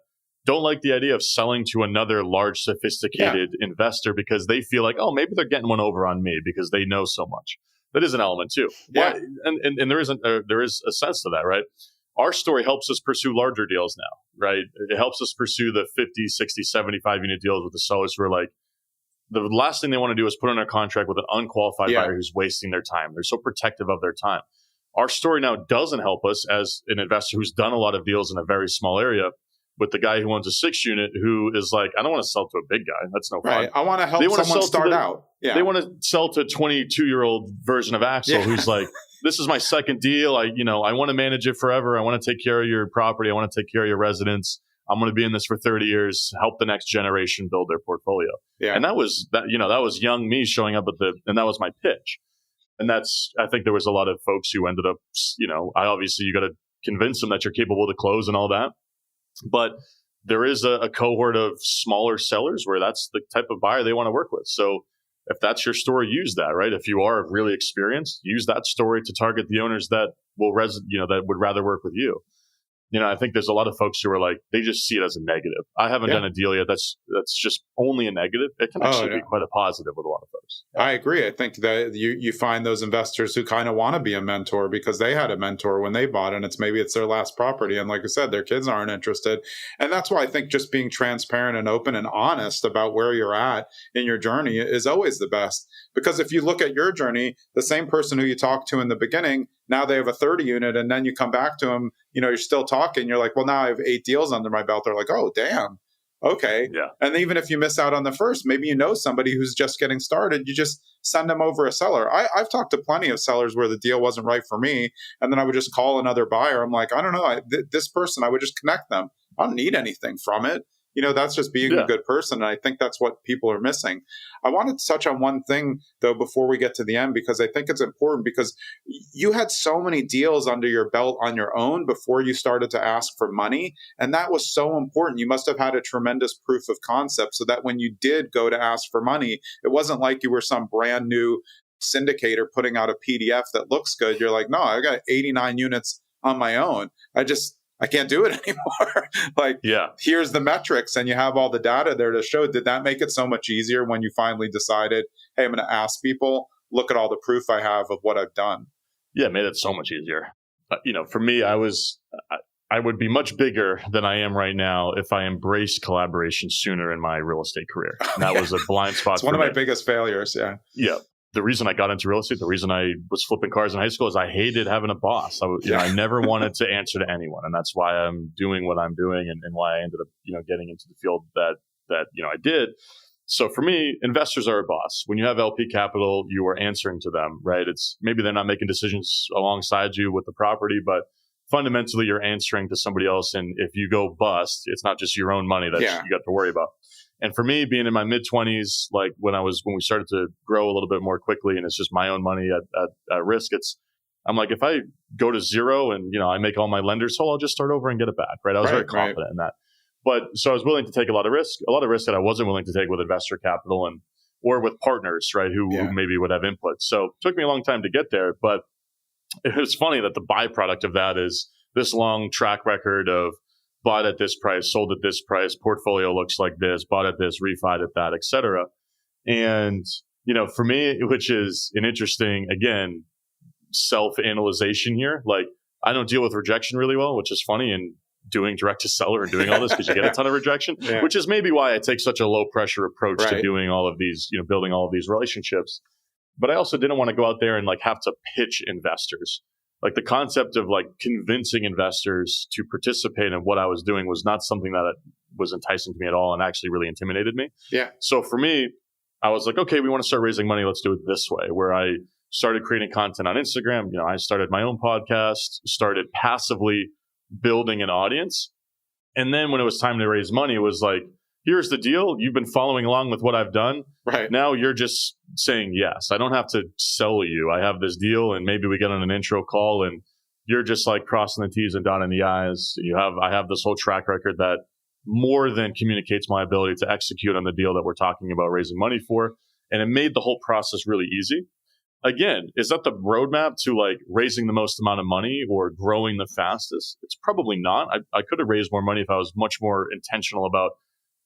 don't like the idea of selling to another large, sophisticated investor because they feel like, oh, maybe they're getting one over on me because they know so much. That is an element too. Yeah. And there is a sense to that, right? Our story helps us pursue larger deals now, right? It helps us pursue the 50, 60, 75 unit deals with the sellers who are like, the last thing they want to do is put on a contract with an unqualified buyer who's wasting their time. They're so protective of their time. Our story now doesn't help us as an investor who's done a lot of deals in a very small area, with the guy who owns a 6 unit who is like, I don't want to sell to a big guy. That's no fun. Right. I want to help someone start out. Yeah. They want to sell to a 22-year-old version of Axel who's like, this is my second deal. I want to manage it forever. I want to take care of your property. I want to take care of your residents. I'm going to be in this for 30 years, help the next generation build their portfolio. Yeah. And that was young me showing up and that was my pitch. And I think there was a lot of folks who ended up, obviously you got to convince them that you're capable to close and all that. But there is a cohort of smaller sellers where that's the type of buyer they want to work with. So if that's your story, use that, right? If you are really experienced, use that story to target the owners that that would rather work with you. I think there's a lot of folks who are like, they just see it as a negative. I haven't done a deal yet that's just only a negative. It can actually be quite a positive with a lot of folks. I agree. I think that you find those investors who kind of want to be a mentor because they had a mentor when they bought, and maybe it's their last property. And like I said, their kids aren't interested. And that's why I think just being transparent and open and honest about where you're at in your journey is always the best. Because if you look at your journey, the same person who you talked to in the beginning, now they have a 30 unit, and then you come back to them, you're still talking. You're like, well, now I have 8 deals under my belt. They're like, oh, damn. Okay. Yeah. And even if you miss out on the first, maybe somebody who's just getting started, you just send them over a seller. I've talked to plenty of sellers where the deal wasn't right for me. And then I would just call another buyer. I'm like, I don't know. This person, I would just connect them. I don't need anything from it. That's just being a good person. And I think that's what people are missing. I wanted to touch on one thing, though, before we get to the end, because I think it's important, because you had so many deals under your belt on your own before you started to ask for money. And that was so important. You must have had a tremendous proof of concept so that when you did go to ask for money, it wasn't like you were some brand new syndicator putting out a PDF that looks good. You're like, no, I got 89 units on my own. I can't do it anymore. Here's the metrics, and you have all the data there to show. Did that make it so much easier when you finally decided, hey, I'm going to ask people, look at all the proof I have of what I've done? Yeah, it made it so much easier. For me, I would be much bigger than I am right now if I embraced collaboration sooner in my real estate career. And that was a blind spot. It's one of my biggest failures. Yeah. Yeah. The reason I got into real estate, the reason I was flipping cars in high school is I hated having a boss. I never wanted to answer to anyone. And that's why I'm doing what I'm doing and why I ended up, getting into the field that I did. So for me, investors are a boss. When you have LP capital, you are answering to them, right? It's maybe they're not making decisions alongside you with the property, but fundamentally you're answering to somebody else. And if you go bust, it's not just your own money that you got to worry about. And for me, being in my mid-20s, like when we started to grow a little bit more quickly, and it's just my own money at risk, I'm like, if I go to zero and, I make all my lenders whole, I'll just start over and get it back, right? I was very confident in that. But so I was willing to take a lot of risk that I wasn't willing to take with investor capital or with partners, right, who maybe would have input. So it took me a long time to get there. But it was funny that the byproduct of that is this long track record of bought at this price, sold at this price, portfolio looks like this, bought at this, refied at that, etc. And, for me, which is an interesting, again, self-analyzation here, like I don't deal with rejection really well, which is funny, and doing direct to seller and doing all this because you get a ton of rejection, which is maybe why I take such a low pressure approach to doing all of these, building all of these relationships. But I also didn't want to go out there and like have to pitch investors. Like the concept of like convincing investors to participate in what I was doing was not something that was enticing to me at all, and actually really intimidated me. Yeah. So for me, I was like, okay, we want to start raising money. Let's do it this way, where I started creating content on Instagram. I started my own podcast, started passively building an audience. And then when it was time to raise money, it was like, here's the deal. You've been following along with what I've done. Right. Now you're just saying yes. I don't have to sell you. I have this deal, and maybe we get on an intro call and you're just like crossing the T's and dotting the I's. I have this whole track record that more than communicates my ability to execute on the deal that we're talking about raising money for. And it made the whole process really easy. Again, is that the roadmap to like raising the most amount of money or growing the fastest? It's probably not. I could have raised more money if I was much more intentional about,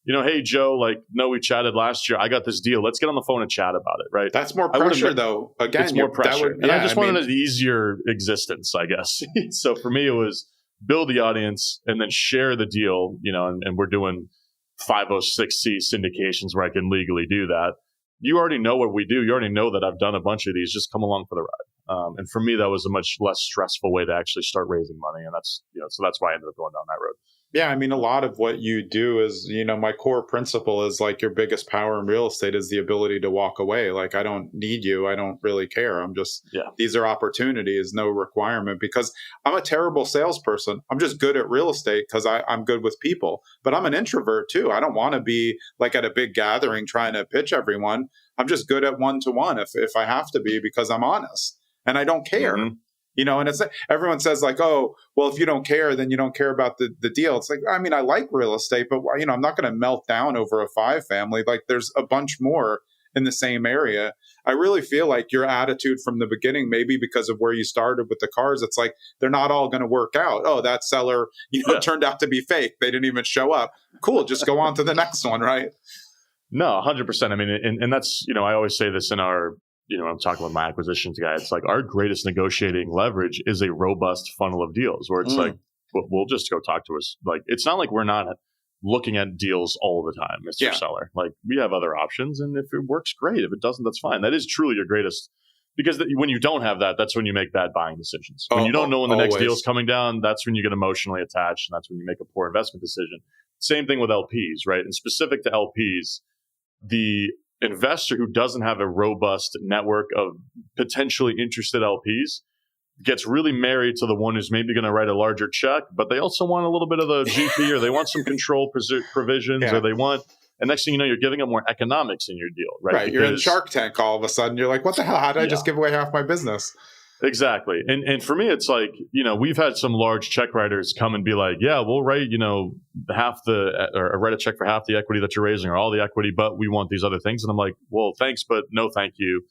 hey, Joe, we chatted last year. I got this deal. Let's get on the phone and chat about it, right? That's more pressure, though. Again, it's more pressure. I just wanted an easier existence, I guess. So for me, it was build the audience and then share the deal, and we're doing 506C syndications where I can legally do that. You already know what we do. You already know that I've done a bunch of these. Just come along for the ride. And for me, that was a much less stressful way to actually start raising money. And that's, so that's why I ended up going down that road. Yeah, I mean, a lot of what you do is, my core principle is like your biggest power in real estate is the ability to walk away. Like, I don't need you. I don't really care. I'm just, these are opportunities, no requirement, because I'm a terrible salesperson. I'm just good at real estate because I'm good with people, but I'm an introvert too. I don't want to be like at a big gathering trying to pitch everyone. I'm just good at one-to-one if I have to be, because I'm honest and I don't care. Mm-hmm. And it's everyone says like, oh, well, if you don't care, then you don't care about the deal. It's like, I mean, I like real estate, but I'm not going to melt down over a 5 family. Like there's a bunch more in the same area. I really feel like your attitude from the beginning, maybe because of where you started with the cars, it's like, they're not all going to work out. Oh, that seller, turned out to be fake. They didn't even show up. Cool. Just go on to the next one. Right. No, 100%. I mean, and that's, I always say this in our, I'm talking with my acquisitions guy. It's like our greatest negotiating leverage is a robust funnel of deals where it's like, we'll just go talk to us. Like, it's not like we're not looking at deals all the time, Mr. Seller. Like, we have other options, and if it works, great. If it doesn't, that's fine. That is truly your greatest, because when you don't have that, that's when you make bad buying decisions. When you don't know when the next deal is coming down, that's when you get emotionally attached, and that's when you make a poor investment decision. Same thing with LPs, right? And specific to LPs, the investor who doesn't have a robust network of potentially interested LPs gets really married to the one who's maybe going to write a larger check, but they also want a little bit of the GP, or they want some control provisions, or they want, and next thing you know, you're giving them more economics in your deal, right? Right. You're in Shark Tank all of a sudden. You're like, what the hell? How did I just give away half my business? Exactly. And for me, it's like, we've had some large check writers come and be like, yeah, we'll write, or write a check for half the equity that you're raising or all the equity, but we want these other things. And I'm like, well, thanks, but no, thank you.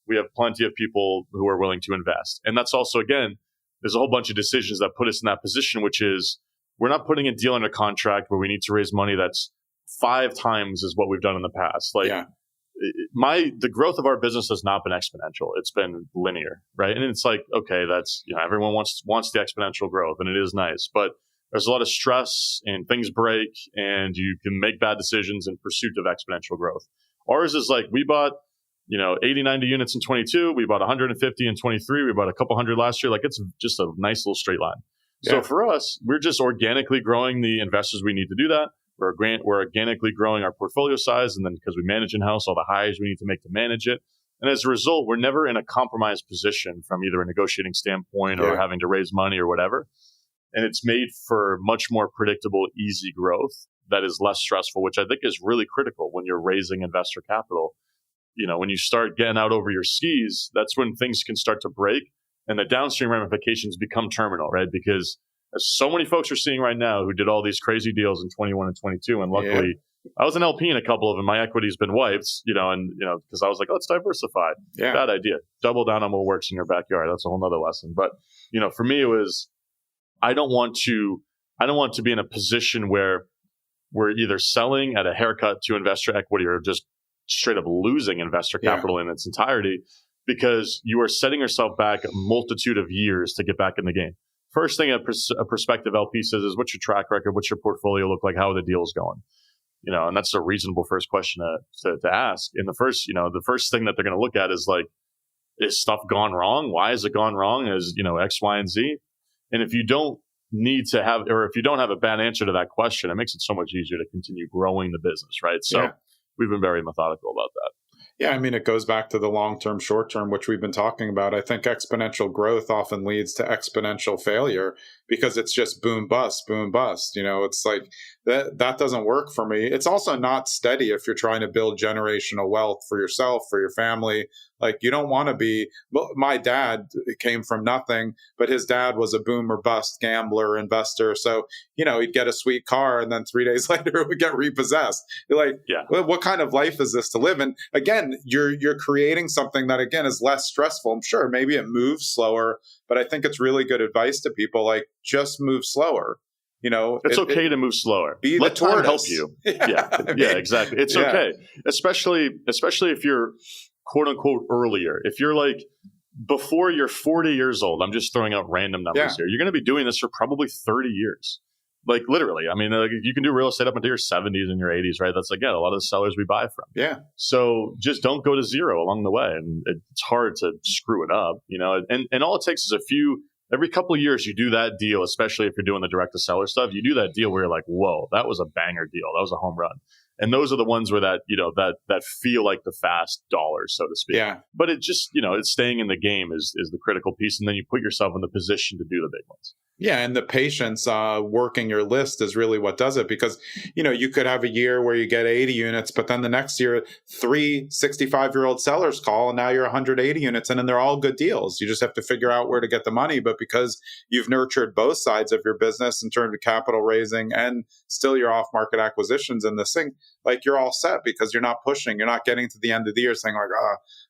We have plenty of people who are willing to invest. And that's also, again, there's a whole bunch of decisions that put us in that position, which is we're not putting a deal under contract where we need to raise money that's 5 times is what we've done in the past. Like, the growth of our business has not been exponential. It's been linear, right? And it's like, okay, that's, everyone wants the exponential growth, and it is nice, but there's a lot of stress and things break and you can make bad decisions in pursuit of exponential growth. Ours is like, we bought, 80, 90 units in 22. We bought 150 in 23. We bought a couple hundred last year. Like, it's just a nice little straight line. Yeah. So for us, we're just organically growing the investors we need to do that. We're organically growing our portfolio size, and then because we manage in-house, all the hires we need to make to manage it. And as a result, we're never in a compromised position from either a negotiating standpoint or having to raise money or whatever. And it's made for much more predictable, easy growth that is less stressful, which I think is really critical when you're raising investor capital. When you start getting out over your skis, that's when things can start to break and the downstream ramifications become terminal, right? Because as so many folks are seeing right now who did all these crazy deals in 21 and 22. And luckily, I was an LP in a couple of them. My equity's been wiped, because I was like, let's diversify. Yeah. Bad idea. Double down on what works in your backyard. That's a whole nother lesson. But, for me, it was, I don't want to I don't want to be in a position where we're either selling at a haircut to investor equity or just straight up losing investor capital in its entirety, because you are setting yourself back a multitude of years to get back in the game. First thing a prospective LP says is, what's your track record? What's your portfolio look like? How are the deals going? And that's a reasonable first question to ask. And the first thing that they're going to look at is like, is stuff gone wrong? Why has it gone wrong? Is, X, Y, and Z. And if you don't if you don't have a bad answer to that question, it makes it so much easier to continue growing the business, right? So we've been very methodical about that. Yeah, I mean, it goes back to the long-term, short-term, which we've been talking about. I think exponential growth often leads to exponential failure because it's just boom, bust, boom, bust. It's like that doesn't work for me. It's also not steady if you're trying to build generational wealth for yourself, for your family. Like, you don't want to be, my dad came from nothing, but his dad was a boom or bust gambler, investor. So, he'd get a sweet car and then 3 days later it would get repossessed. You're like, what kind of life is this to live? And again, you're creating something that, again, is less stressful. I'm sure maybe it moves slower, but I think it's really good advice to people, like, just move slower. It's okay to move slower. Let time help you. Exactly. It's okay. Especially if you're quote unquote earlier. If you're like before you're 40 years old, I'm just throwing out random numbers here. You're going to be doing this for probably 30 years. Like, literally. I mean, you can do real estate up until your 70s and your 80s, right? That's, again, a lot of the sellers we buy from. Yeah. So just don't go to zero along the way. And it's hard to screw it up, and all it takes is every couple of years you do that deal, especially if you're doing the direct to seller stuff, you do that deal where you're like, whoa, that was a banger deal. That was a home run. And those are the ones where that feel like the fast dollars, so to speak. Yeah. But it just, it's staying in the game is the critical piece. And then you put yourself in the position to do the big ones. Yeah, and the patience working your list is really what does it, because, you could have a year where you get 80 units, but then the next year, 3 65-year-old sellers call, and now you're 180 units, and then they're all good deals. You just have to figure out where to get the money. But because you've nurtured both sides of your business in terms of capital raising and still your off-market acquisitions and this thing, like, you're all set because you're not pushing. You're not getting to the end of the year saying, like,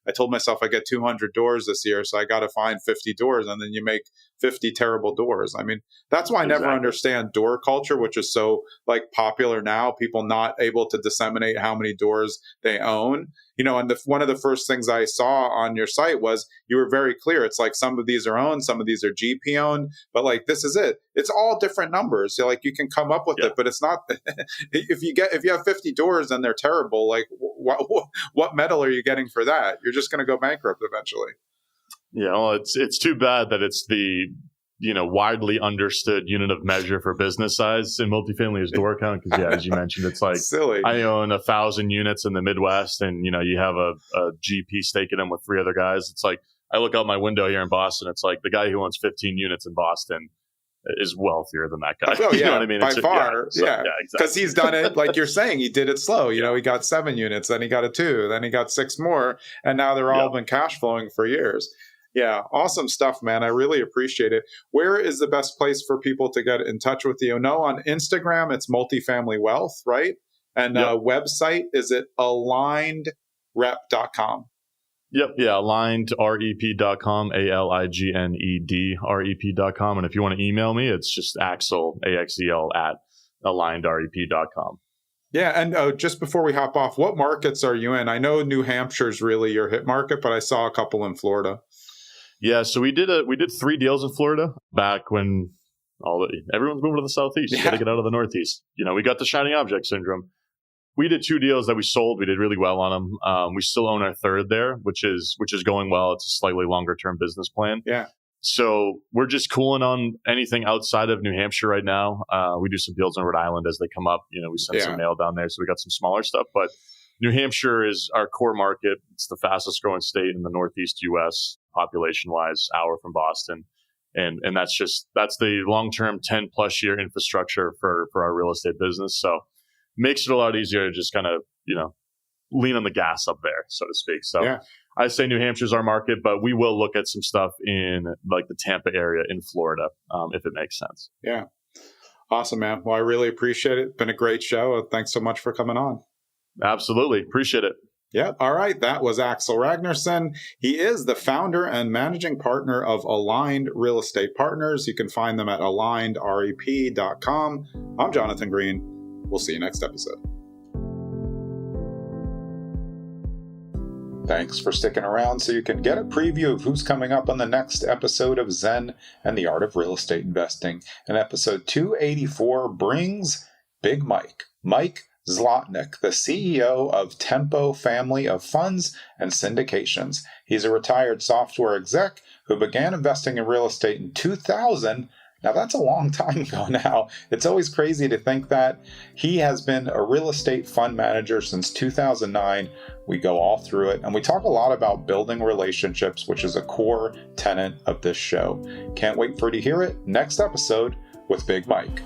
I told myself I get 200 doors this year, so I got to find 50 doors, and then you make 50 terrible doors. I mean, that's why I never understand door culture, which is so like popular now, people not able to disseminate how many doors they own. And one of the first things I saw on your site was you were very clear. It's like some of these are owned, some of these are GP owned, but like, this is it. It's all different numbers. So, like, you can come up with it, but it's not, if you have 50 doors and they're terrible, like what medal are you getting for that? You're just going to go bankrupt eventually. Yeah, well, it's too bad that it's the widely understood unit of measure for business size in multifamily is door count. Because as you mentioned, it's like silly. I own 1,000 units in the Midwest, and you have a GP staking them with 3 other guys. It's like I look out my window here in Boston. It's like the guy who owns 15 units in Boston is wealthier than that guy. Oh, yeah, you know what I mean? By far. Exactly. Because he's done it, like you're saying, he did it slow. He got 7 units, then he got a 2, then he got 6 more, and now they're all been cash flowing for years. Yeah, awesome stuff, man. I really appreciate it. Where is the best place for people to get in touch with you? No, on Instagram, it's Multifamily Wealth, right? And website, is it alignedrep.com? Yep. Yeah. alignedrep.com, alignedrep.com. And if you want to email me, it's just Axel, AXEL, at alignedrep.com. Yeah. And just before we hop off, what markets are you in? I know New Hampshire's really your hit market, but I saw a couple in Florida. Yeah. So we did 3 deals in Florida back when everyone's moving to the Southeast. You got to get out of the Northeast. We got the shiny object syndrome. We did 2 deals that we sold. We did really well on them. We still own our 3rd there, which is going well. It's a slightly longer term business plan. Yeah. So we're just cooling on anything outside of New Hampshire right now. We do some deals in Rhode Island as they come up. We send some mail down there. So we got some smaller stuff, but New Hampshire is our core market. It's the fastest growing state in the Northeast U.S. population wise, hour from Boston. And that's the long-term 10 plus year infrastructure for our real estate business. So makes it a lot easier to just kind of, lean on the gas up there, so to speak. So I say New Hampshire's our market, but we will look at some stuff in like the Tampa area in Florida, if it makes sense. Yeah. Awesome, man. Well, I really appreciate it. It's been a great show. Thanks so much for coming on. Absolutely. Appreciate it. Yep. All right. That was Axel Ragnarsson. He is the founder and managing partner of Aligned Real Estate Partners. You can find them at alignedrep.com. I'm Jonathan Green. We'll see you next episode. Thanks for sticking around so you can get a preview of who's coming up on the next episode of Zen and the Art of Real Estate Investing. And episode 284 brings Big Mike Zlotnick, the CEO of Tempo family of funds and syndications. He's a retired software exec who began investing in real estate in 2000. Now, that's a long time ago now. It's always crazy to think that. He has been a real estate fund manager since 2009. We go all through it, and we talk a lot about building relationships, which is a core tenet of this show. Can't wait for you to hear it next episode with Big Mike.